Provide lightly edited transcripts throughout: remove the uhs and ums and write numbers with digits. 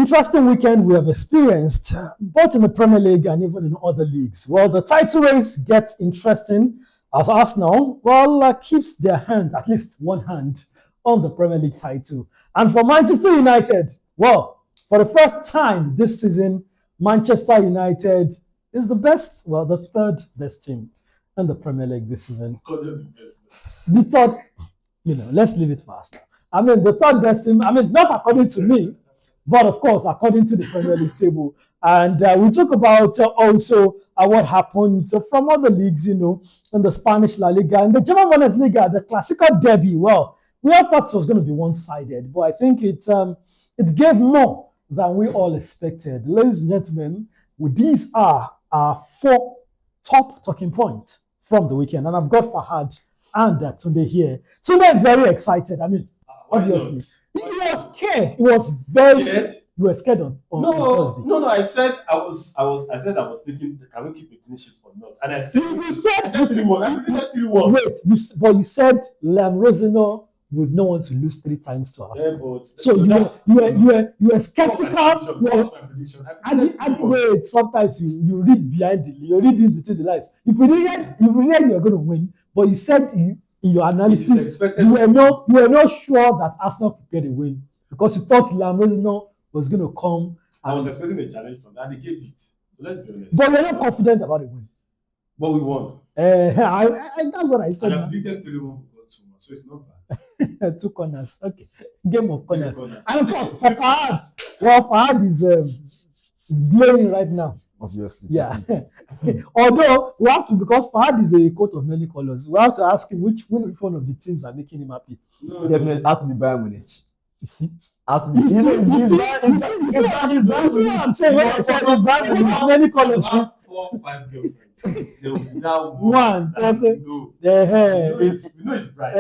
interesting weekend we have experienced, both in the Premier League and even in other leagues. Well, the title race gets interesting as Arsenal, keeps their hand, at least one hand, on the Premier League title. And for Manchester United, well, for the first time this season, Manchester United is the third best team in the Premier League this season. The third, let's leave it fast. I mean, the third best team, not according to me, but of course, according to the Premier League table. And we talk about also what happened from other leagues, in the Spanish La Liga and the German Bundesliga, the Classical Derby. Well, we all thought it was going to be one-sided, but I think it gave more than we all expected. Ladies and gentlemen, these are our 4 top talking points from the weekend. And I've got Fahad and Tunde here. Tunde is very excited. Obviously. He was scared. He was very scared. You were scared on Thursday. No. I said I was thinking, can we keep a clean sheet or not? And I said, you said 3-1. Wait, but you said Liam Rosino would not want to lose 3 times to Arsenal. Yeah, so you were skeptical. Wait, sometimes you read you read in between the lines. You predicted you were going to win, but you said in your analysis you were not sure that Arsenal could get a win because you thought Liam Rosino was going to come. I was expecting a challenge from that. They gave it. So let's be honest. But we're not confident about the win. But we won. That's what I said. And I predicted 3-1, so it's not bad. 2 corners. Okay. Game of corners. And of course, for Fahad is blowing right now. Obviously. Yeah. Although we have to, because Fahad is a coat of many colors, we have to ask him which one of the teams are making him happy. No, definitely has to be Bayern Munich. You see? Has to be. You see what I'm saying? When I said it's Bayern many colors. 4 or 5 girlfriends. There will be that one. No. It's bright.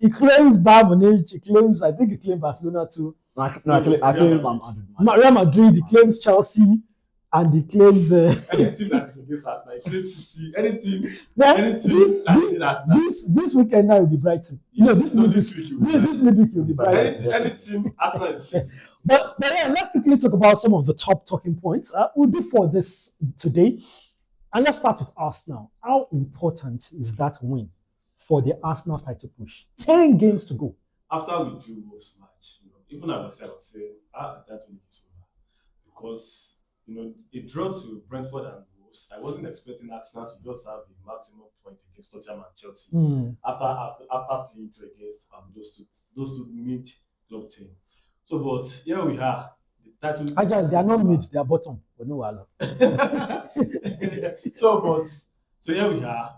He claims Bayern Munich. I think he claims Barcelona too. I claim Real Madrid. He claims Chelsea. And he claims anything that is against Arsenal, he claims City, anything this weekend now will be Brighton. This week will be Brighton. Anything Arsenal is facing. But let's quickly talk about some of the top talking points we'll do for this today. And let's start with Arsenal. How important is that win for the Arsenal title push? 10 games to go. After we drew Wolves match, even I was saying, that win is over. Because a draw to Brentford and Wolves, I wasn't expecting Arsenal to just have the maximum point against Tottenham and Chelsea after playing draw against those two mid-club team. So, but here we are. The title. Actually, they are not mid; they are bottom. But no wala. So here we are.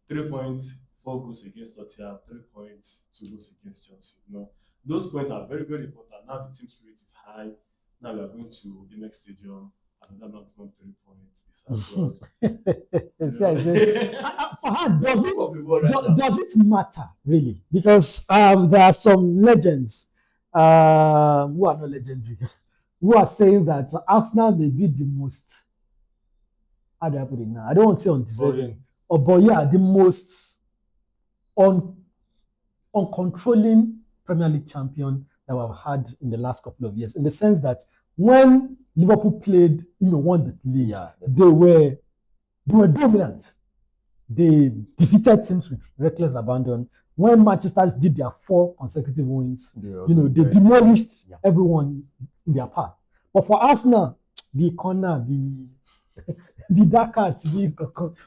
3 points, 4 goals against Tottenham, 3 points, 2 goals against Chelsea. Those points are very, very important. Now the team spirit is high. Now we are going to the next stadium. Another maximum 3 points. Does it matter really? Because there are some legends who are not legendary who are saying that Arsenal may be the most, how do I put it now? I don't want to say undeserving, the most uncontrolling Premier League champion that we've had in the last couple of years, in the sense that when Liverpool played, won the league, they were dominant. They defeated teams with reckless abandon. When Manchester did their 4 consecutive wins, they demolished everyone in their path. But for Arsenal, the corner, the dark art,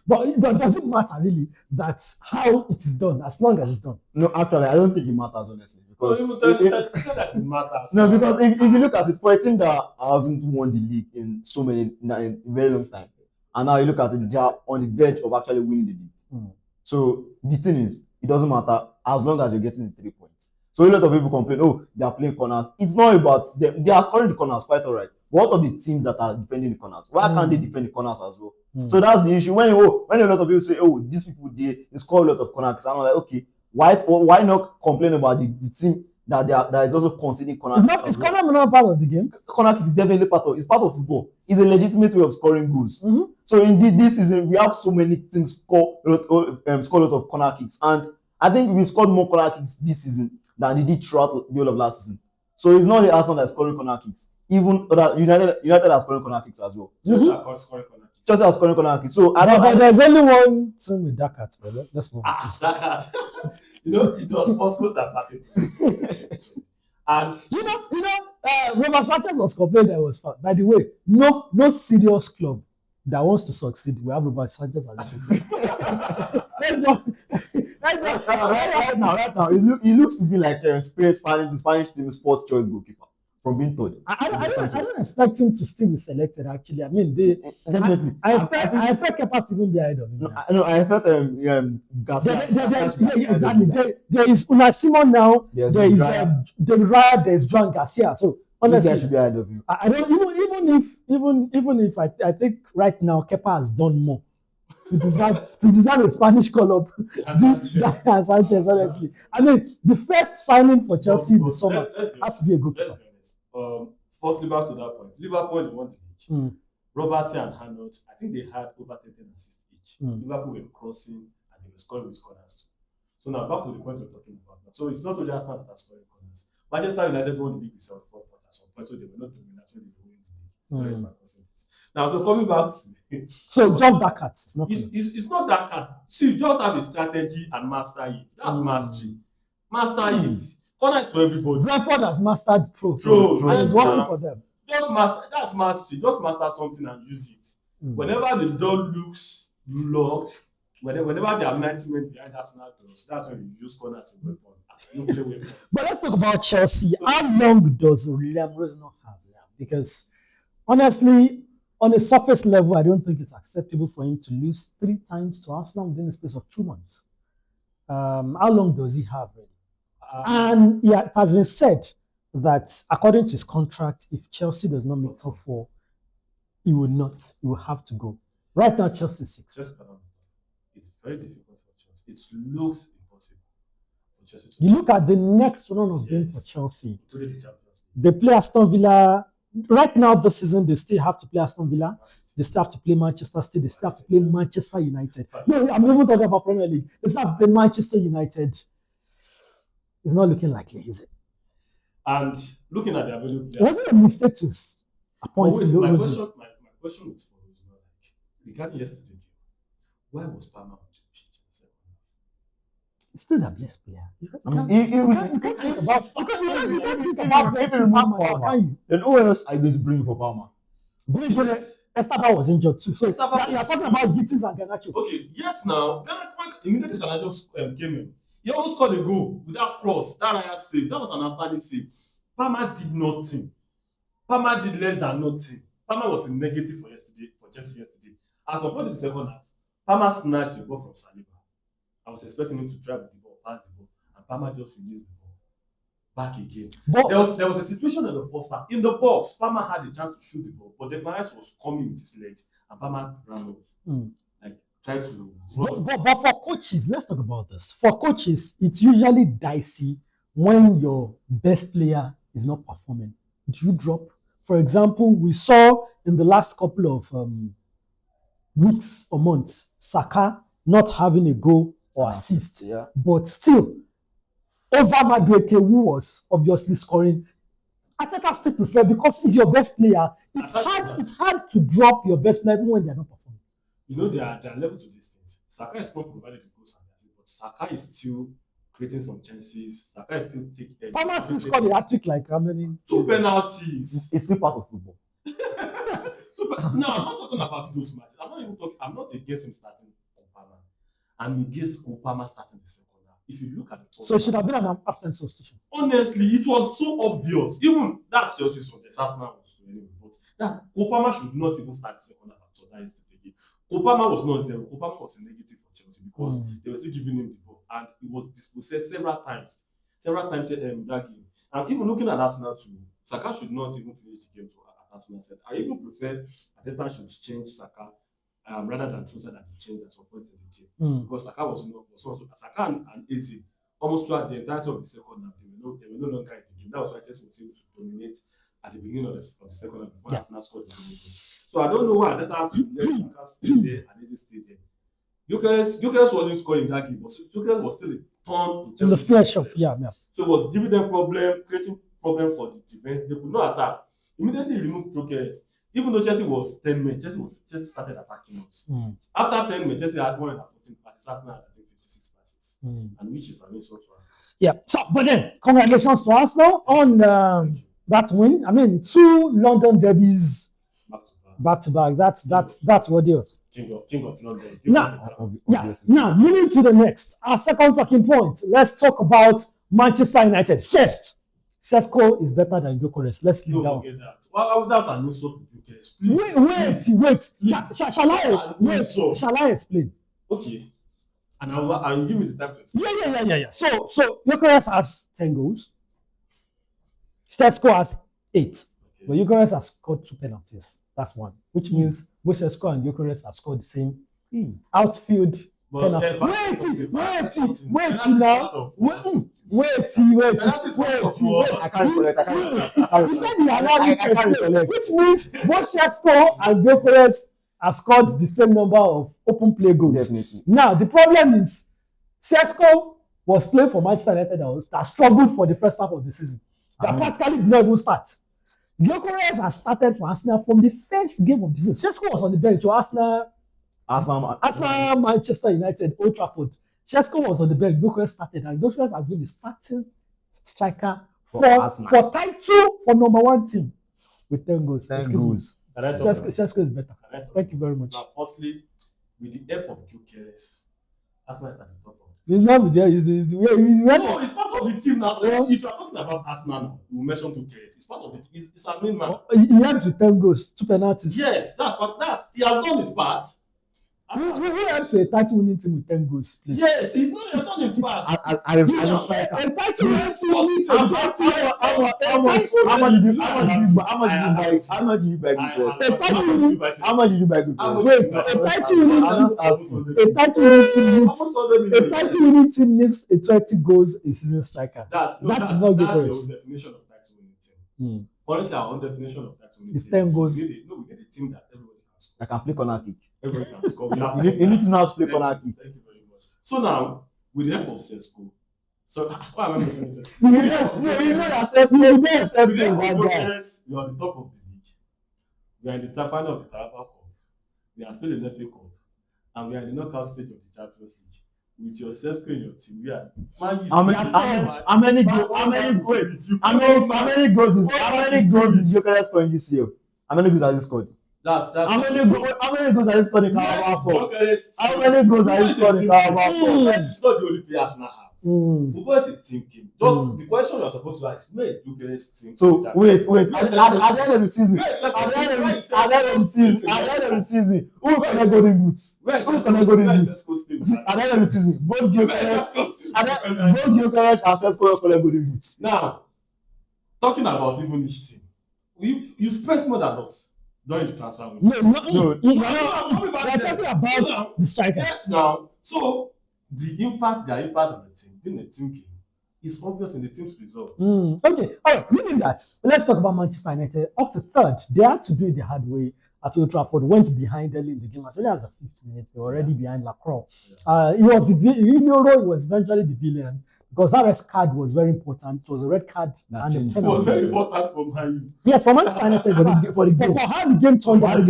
but does it matter really? That's how it is done, as long as it's done. No, actually, I don't think it matters, honestly. Because that it matters. No, because if you look at it, for a team that hasn't won the league in a very long time, and now you look at it, they are on the verge of actually winning the league. So the thing is, it doesn't matter as long as you're getting the 3 points. So a lot of people complain, they are playing corners. It's not about them. They are scoring the corners quite alright. What of the teams that are defending the corners? Why can't they defend the corners as well? So that's the issue. When a lot of people say, these people they score a lot of corners, I'm like, okay, why not complain about the team that is also conceding corner It's kicks not. as It's well. kind of not part of the game. Corner kick is definitely it's part of football. It's a legitimate way of scoring goals. Mhm. So indeed, this season we have so many teams score score a lot of corner kicks, and I think we scored more corner kicks this season than they did throughout the whole of last season. So it's not the Arsenal that's scoring corner kicks. Even other United are scoring corner kicks as well. Chelsea are scoring corner kicks. Chelsea are scoring corner kicks. So But there's only one thing with that cat, brother. Let's move on. That cat. It was possible that started. And Roma Sanchez was complaining that it was fun. By the way, no serious club that wants to succeed will have Roma Sanchez as a right now, it looks to be like the Spanish team sports choice goalkeeper from being third. I don't expect him to still be selected. Actually, I mean, Definitely. I expect Kepa to even be ahead of him. I expect Garcia. Exactly. There is Unai Simon now. Yes, There is Raya. Raya. There is Joan Garcia. So This guy honestly, should be ahead of you. I don't even if I think right now Kepa has done more to deserve a Spanish call-up than Sanchez. Honestly, I mean the first signing for Chelsea this summer has to be a goalkeeper. Let's be honest. Firstly, back to that point. Liverpool won the league. Robertson and Arnold, I think they had over 10 assists each. Liverpool were crossing and they were scoring with corners too. So now back to the point we're talking about now. So it's not only Arsenal that are scoring corners. Manchester United won the league with 74 points at some point, so they were not dominant when they were winning the league. Now, so coming back to so it's just that cat. It's not that cat. So you just have a strategy and master it. That's mastery. Master it. Corner is for everybody. Brentford has mastered throw. And it's working for them. Just master. That's mastery. Just master something and use it. Whenever the door looks locked, whenever there are 90 men behind Arsenal doors, that's when you use corner as a weapon. You play weapon. But let's talk about Chelsea. How long does William Rose not have now? Because honestly, on a surface level, I don't think it's acceptable for him to lose 3 times to Arsenal within the space of 2 months. How long does he have really? And yeah, it has been said that according to his contract, if Chelsea does not make top 4, he will not. He will have to go. Right now, Chelsea 6. It's very difficult for Chelsea. It looks impossible for Chelsea. You look at the next run of games for Chelsea. They play Aston Villa. Right now, this season, they still have to play Aston Villa. They still have to play Manchester City. They still have to play Manchester United. No, I'm not even talking about Premier League. They still have to play Manchester United. It's not looking likely, is it? And looking at the available players, Was it a mistake to appoint him? My question was for regarding yesterday. Why was Palmer on the pitch in the second half? He's still the best player. You can't think about Palmer. Then who else are you going to bring for Palmer? Esteban was injured too. So you're talking about Gittins and Garnacho. Okay, yes now. Immediately Garnacho came in. He almost scored a goal with that cross, that Raya save. That was an outstanding save. Palmer did nothing. Palmer did less than nothing. Palmer was a negative for Chelsea yesterday. At some point in the second half, Palmer snatched the ball from Saliba. I was expecting him to drive the ball, pass the ball, and Palmer just released the ball back again. There was a situation in the first half. In the box, Palmer had a chance to shoot the ball, but the Maes was coming with his legs, and Palmer ran off. Try to but for coaches, let's talk about this. For coaches, it's usually dicey when your best player is not performing. Do you drop? For example, we saw in the last couple of weeks or months, Saka not having a goal or assist, but still over Madueke, who was obviously scoring. Ateta still prefer because he's your best player. It's hard to drop your best player even when they're not performing. You know, there are levels to these things. Saka is not provided the goals and assists, but Saka is still creating some chances. Saka is still taking. Palmer still scored a hat-trick like how many? 2 penalties. It's still part of football. No, I'm not talking about those matches. I'm not against him starting Palmer. I'm against Palmer starting the second half. If you look at the so it should have been an halftime substitution. Honestly, it was so obvious. Even that's Chelsea's on the Arsenal was to anyway, but that Palmer should not even start the second half after that yesterday. Palmer was not zero. Palmer was a negative for Chelsea because they were still giving him the ball and he was dispossessed several times in that game. And even looking at Arsenal too, Saka should not even finish the game at Arsenal said. I even prefer Ateta should change Saka rather than Trossard that he changed at some point in the game because Saka was also Saka and Eze almost throughout the entirety of the second half they were they were no longer in the game. That was why Chelsea was able to dominate at the beginning of the second half before Arsenal scored the goal. So I don't know why Arteta had to let Saka stay there and Eze stay there. Gyökeres wasn't scoring that game, but Gyökeres was still a thorn in In the Chelsea's flesh of, flesh. yeah. So it was giving them problem, creating problem for the defense. They could not attack. Immediately he removed Gyökeres. Even though Chelsea was 10 men, Chelsea started attacking us. After 10 men, Chelsea had 114 passes, Arsenal had 56 passes, and which is an insult to Arsenal. Yeah. So, but then congratulations to Arsenal on that win. I mean, 2 London derbies back to back. That's what deal. King of London. Now, moving to the next, our second talking point. Let's talk about Manchester United. First, Sesko is better than Gyökeres. Let's leave that. Don't forget that. Well, that's an insult to Gyökeres. Wait. Shall I explain? Okay. And I'll give me the time to explain. Yeah. So Gyökeres has 10 goals. Sesko has 8. Okay. But Gyökeres has scored 2 penalties. That's 1. Which means both Sesko and Gyökeres have scored the same outfield penalty. Wait now. Wait. I can't collect. You said you allowed me to explain. Which means both Sesko and Gyökeres have scored the same number of open play goals. Definitely. Now, the problem is Sesko was playing for Manchester United that struggled for the first half of the season. That practically did not even start. Gyökeres has started for Arsenal from the first game of the season. Sesko was on the bench to Arsenal, Manchester United, Old Trafford. Sesko was on the bench. Gyökeres started, and Gyökeres has been the starting striker for title for number 1 team with 10 goals. 10 goals. Sesko is better. Thank you very much. Now, firstly, with the help of Gyökeres, Arsenal is at the top of it. He's not there. He's No, it's part of the team now. So if you are talking about Arsenal now, we will mention Gyökeres. It's part of it. It's our main man. He helped with 10 goals, 2 penalties. Yes, he has done his part. Who helps a title winning team with 10 goals, please? Yes, he has done his part. As a striker. A title winning team with How much did you buy Gyökeres? How much did you buy Gyökeres? Wait, a title winning team needs a 20 goals a season striker. That's not Gyökeres. That's your definition of title winning team. Currently, our own definition of title winning team is 10 goals. We need a team that everybody can score. I can play corner kick. Everybody can score. You need to know how to play corner kick. Thank you very much. So now, with the help of Sesko, so why am I mentioning Sesko? You know that Sesko is that guy. You are the top of the league. We are in the final of the Carabao Cup. We are still in the FA Cup, and we are in the knockout stage of the Champions League. With your Sesko in your team, we are. How many goals did Gyökeres score in this year? How many goals has he scored? How many goals has he scored in Carabao Cup? How many goals has he scored in Carabao Cup? It's not the only player Arsenal have. Football is a team game. Just the question you are supposed to ask, where is Gyökeres' team? So wait. At the end of the season, who can I golden boots? At the end of the season, both Gyökeres and Sesko collect golden boots. Now, talking about even each team, you spent more than us during the transfer window. No. We're talking about the strikers. Yes, now. So their impact on the team, being a team game, is obvious in the team's results. Okay, all right. Leaving that, let's talk about Manchester United. Up to third, they had to do it the hard way at Old Trafford. Went behind early in the game as early as the 5th minute. They were already behind Lacroix. It was it was eventually the villain. Because that red card was very important. It was a red card and a penalty. It was very important for Man. Yes, for Manchester United, for how the game turned out.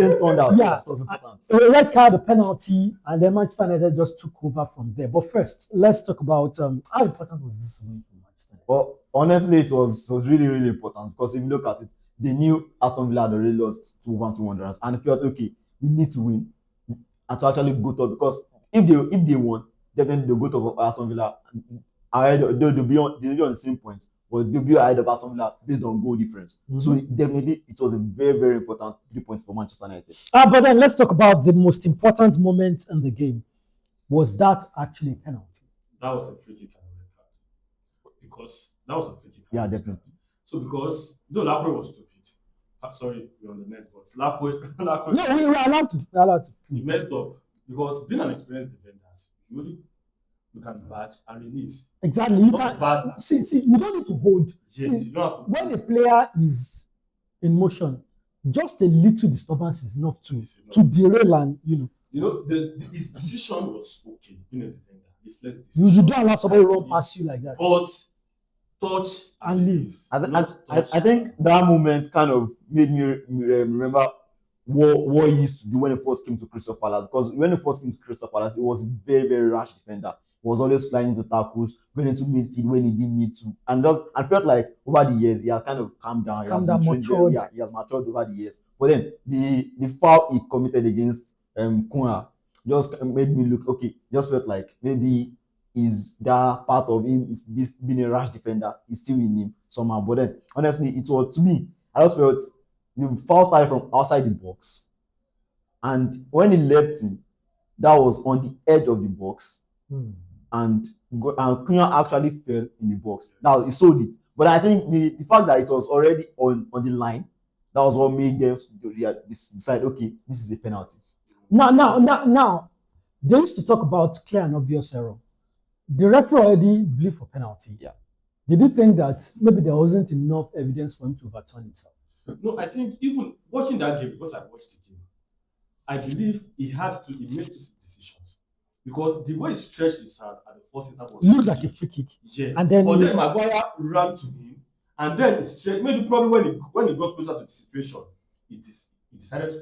Yeah, it was important. A red card, a penalty, and then Manchester United just took over from there. But first, let's talk about how important was this win for Manchester United? Well, honestly, it was really, really important because if you look at it, they knew Aston Villa had already lost to Wanderers, and they felt okay, we need to win and to actually go top because if they won, definitely they'll go top of Aston Villa. They'll be on the same point, but they'll be ahead of Aston Villa based on goal difference. So definitely, it was a very, very important 3 points for Manchester United. But then let's talk about the most important moment in the game. Was that actually a penalty? That was a free kick and a red card. Because that was a free kick. Yeah, definitely. So because though Lacroix was stupid. Sorry, we're on the net, but Lacroix. No, we were allowed to. He messed up because being an experienced defender, you only you can badge and release. Exactly. You Not can bad. see. You don't need to hold. Yes, See, you don't have to. when a player is in motion, just a little disturbance is enough to derail and His decision was okay. Defender. He flexed you don't allow somebody run past you like that. But touch and release. I think that moment kind of made me remember what he used to do when he first came to Crystal Palace. Because when he first came to Crystal Palace, he was a very, very rash defender. He was always flying into tackles, going into midfield when he didn't need to. And I felt like over the years, he has kind of calmed down. Matured. He has matured over the years. But then the foul he committed against Kuna just made me look, okay, just felt like maybe is that part of him is being a rash defender is still in him somehow. But then honestly, it was, to me, I just felt the foul started from outside the box, and when he left him, that was on the edge of the box, and Cunha actually fell in the box. Now he sold it, but I think the fact that it was already on the line, that was what made them decide, okay, this is a penalty. Now, they used to talk about clear and obvious error. The referee already blew for penalty. Yeah. Did you think that maybe there wasn't enough evidence for him to overturn himself? No, I think even watching that game, because I watched the game, I believe he made two decisions. Because the way he stretched his hand at the first instance was looked like a free kick. Yes. And then Maguire ran to him, and then he stretched, maybe probably when he got closer to the situation, he decided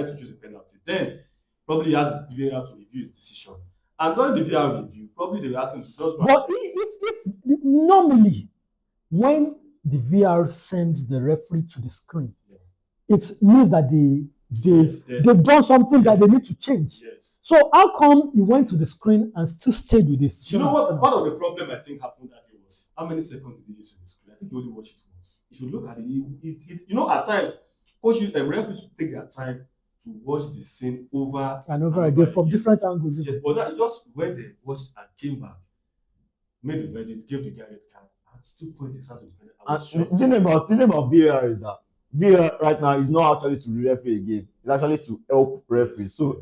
to choose a penalty. Then probably he asked the VAR to review his decision. And during the VAR review, probably they were asking to just. But if normally when the VAR sends the referee to the screen, it means that they've done something that they need to change. Yes. So how come he went to the screen and still stayed with this? You know what? Part of the problem I think happened that day was how many seconds did he use on the screen? I think he only watched it once. If you look at it, at times, referees take their time to watch the scene over and over again from different angles. Yes, but that just when they watched and came back, made the verdict, gave the guy red card, and still pointed his hand to the penalty. And the thing about VAR is that VAR right now is not actually to referee a game; it's actually to help referees. So,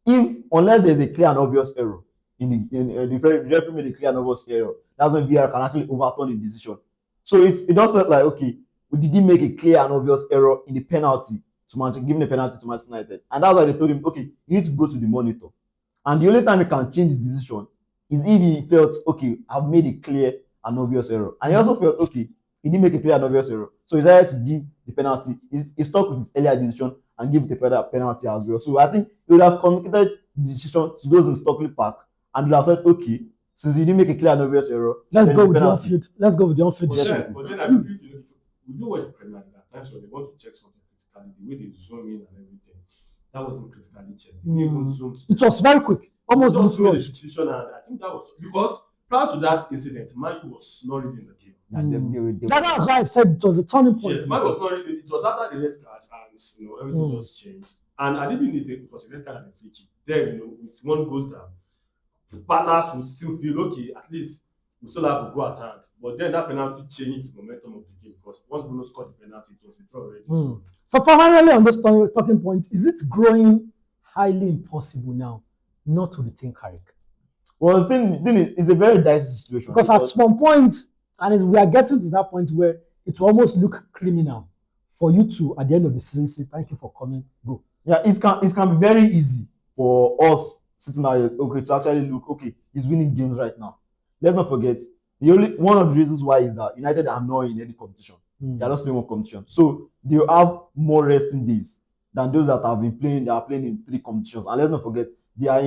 unless there's a clear and obvious error the referee made a clear and obvious error, that's when VAR can actually overturn the decision. So it just felt like, okay, did he make a clear and obvious error in the penalty giving the penalty to Manchester United? And that's why they told him, okay, you need to go to the monitor. And the only time he can change his decision is if he felt, okay, I've made a clear and obvious error. And he also felt, okay, he didn't make a clear and obvious error. So he decided to give the penalty. He stuck with his earlier decision and give the penalty as well. So I think he would have communicated the decision to those in Stockley Park and would have said, okay, since you didn't make a clear and obvious error, let's go with the on-field. Let's go with the on-field. But then I believe, if we do watch the Premier League at times when they want to check something critically, the way they zoom in and everything, that wasn't critically checked. It was very quick, almost rushed. Decision, and I think that was because prior to that incident, Manu was not really in the game. That's why I said it was a turning point. Yes, Manu was not really. It was after the red card, and everything just changed. And I didn't need it was a red card and a free kick. Then if one goes down, the Palace will still feel okay. At least we still have a go at hand. But then that penalty changed the momentum of the game because once Bruno scored the penalty, it was a draw already. For finally on this talking point, is it growing highly impossible now not to retain Carrick? Well, the thing is, it's a very dicey situation. Because at some point, and we are getting to that point where it will almost look criminal for you to, at the end of the season, say, thank you for coming, go. Yeah, it can be very easy for us sitting out here, okay, to actually look, okay, he's winning games right now. Let's not forget, one of the reasons why is that United are not in any competition. They are just playing one competition. So they have more resting days than those that have been playing. They are playing in 3 competitions. And let's not forget, they are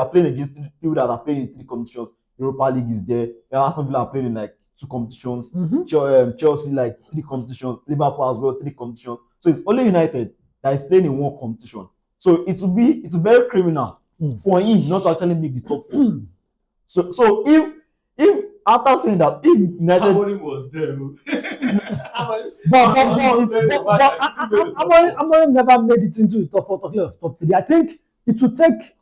playing against people that are playing in 3 competitions. Europa League is there. Arsenal Villa are playing in like 2 competitions. Chelsea like 3 competitions. Liverpool as well 3 competitions. So it's only United that is playing in 1 competition. So it's very criminal for him not to actually make the top 4. So if after saying that, if United was there, but Amorim never made it into the top 4, top 3. I think it would take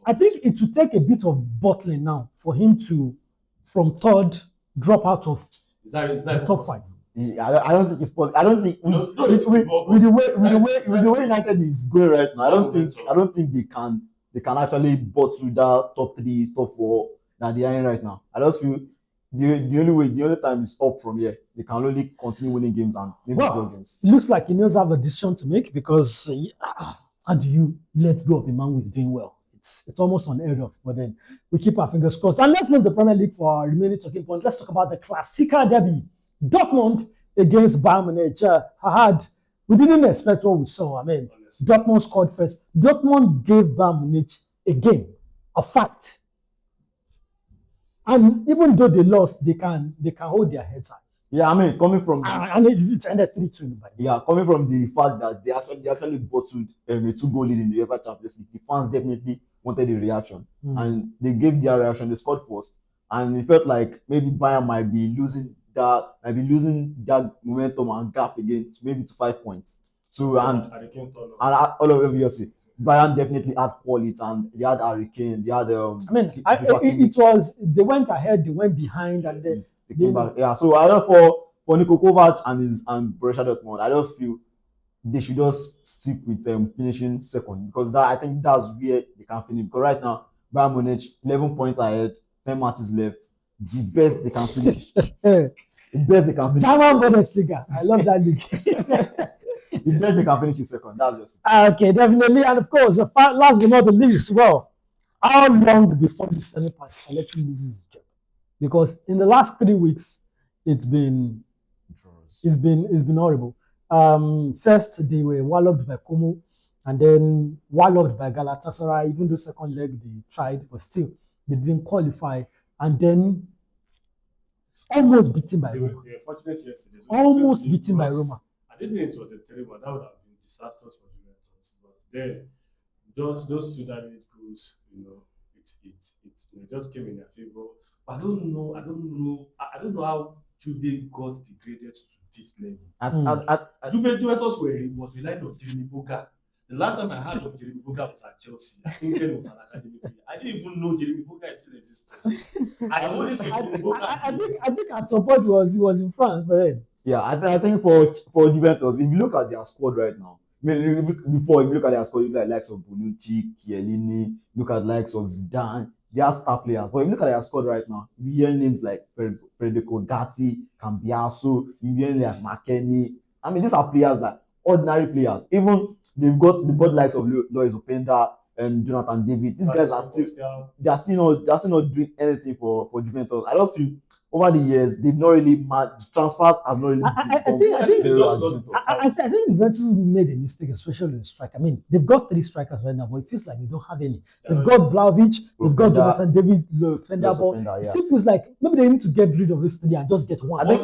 I think it would take a bit of bottling now for him to, from 3rd, drop out of the top 5. I don't think it's possible. I don't think No, no, with, it's with, football, with the way but with the way United is going right now, I don't think they can actually bottle that top 3, top 4 that they are in right now. I just feel the only time is up from here. They can only continue winning games and maybe draw Well, games. it looks like Ineos have a decision to make because how do you let go of a man who is doing well? It's almost unheard of, but then we keep our fingers crossed. And let's leave the Premier League for our remaining talking point. Let's talk about the Classica derby. Dortmund against Bayern Munich. We didn't expect what we saw. I mean, Honestly. Dortmund scored first. Dortmund gave Bayern Munich a game, a fight. And even though they lost, they can hold their heads high. Yeah, I mean, coming from And it ended 3-2. yeah, coming from the fact that they actually bottled a 2-goal lead in the UEFA Champions League, the fans definitely wanted a reaction, and they gave their reaction. They scored first, and it felt like maybe Bayern might be losing that momentum and gap again, maybe to 5 points. So all of them, yes, Bayern definitely had quality, and they had Hurricane, they had I mean, it was they went ahead, they went behind, and then they came back. Yeah, so I don't for Niko Kovac and Borussia Dortmund, I just feel they should just stick with finishing second, because I think that's where they can finish. Because right now, Bayern Munich 11 points ahead, 10 matches left. The best they can finish. The best they can finish. German Bundesliga. I love that league. The best they can finish is second. That's just okay, definitely. And of course, last but not the least, well, how long before the Senate Paletti loses his job? Because in the last 3 weeks, it's been horrible. First they were walloped by Como, and then walloped by Galatasaray. Even though second leg they tried, but still they didn't qualify. And then almost beaten by Roma. They were fortunate yesterday. Almost beaten by Roma. I didn't think it was a terrible. That would have been disastrous for Juventus. But then those 2 direct goals, it just came in their favor. I don't know how Juve got degraded to this level. Juventus was relying on Jeremy Boga. The last time I heard of Jeremy Boga was at Chelsea. I think it was an academy player. I didn't even know Jeremy Boga is still existing. I only saw Jeremy Boga. I think at some point he was in France, but then. Yeah, I think for Juventus, if you look at their squad right now, I mean, before if you look at their squad, you look at the likes of Bonucci, Chiellini, look at the likes of Zidane, they are star players. But if you look at their squad right now, you hear names like Federico Gatti, Cambiaso, you hear names like McKennie. I mean, these are players that ordinary players. Even they bought the likes of Lois Openda and Jonathan David. These guys are still not doing anything for Juventus. I don't feel over the years they've not really transfers has not really. I think Juventus made a mistake, especially in strike. I mean, they've got 3 strikers right now, but it feels like they don't have any. They've got Vlahovic, they've got Jonathan David, Openda. It still feels like maybe they need to get rid of these 3 and just get one. I think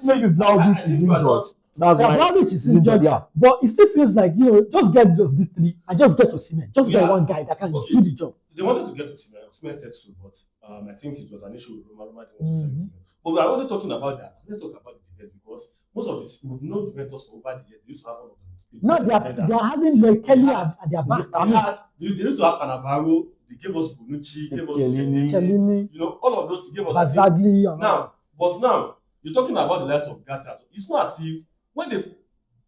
maybe Vlahovic is injured. That's why Vlahovic is injured. Yeah, but it still feels like just get rid of these 3 and just get Osimhen. Just get one guy that can do the job. They wanted to get Osimhen. Osimhen said so, but I think it was an issue with Roma. But I wasn't talking about that. Let's talk about the defense, because most of this we've known Juventus for over the years. They used to have one of them. No, they are having like Kelly at their back. They used to have Cannavaro. They gave us Bonucci, gave us Chiellini. All of those gave us Bazzagli. Now you're talking about the likes of Gatti. It's not as if when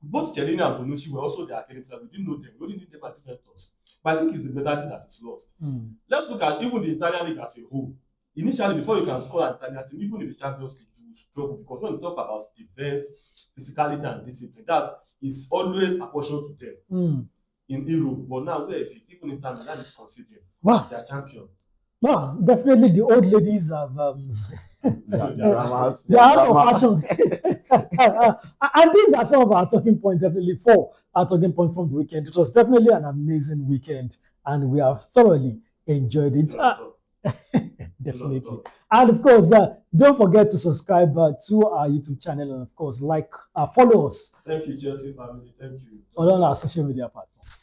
both Chiellini and Bonucci were also their academy players, we didn't know them. We only knew them at Juventus. But I think it's the mentality that is lost. Let's look at even the Italian league as a whole. Initially, before you can score an Italian team, even in the Champions League, you struggle, because when you talk about defense, physicality, and discipline, that is always apportioned to them in Europe. But now, where is it? Even in Italy, that is considered their champion. Well, definitely the old ladies have they are out of fashion. And these are some of our talking points, definitely 4 our talking points from the weekend. It was definitely an amazing weekend, and we have thoroughly enjoyed it. Definitely. And of course, don't forget to subscribe to our YouTube channel, and of course, follow us. Thank you, Chelsea family. Thank you. On all our social media platforms.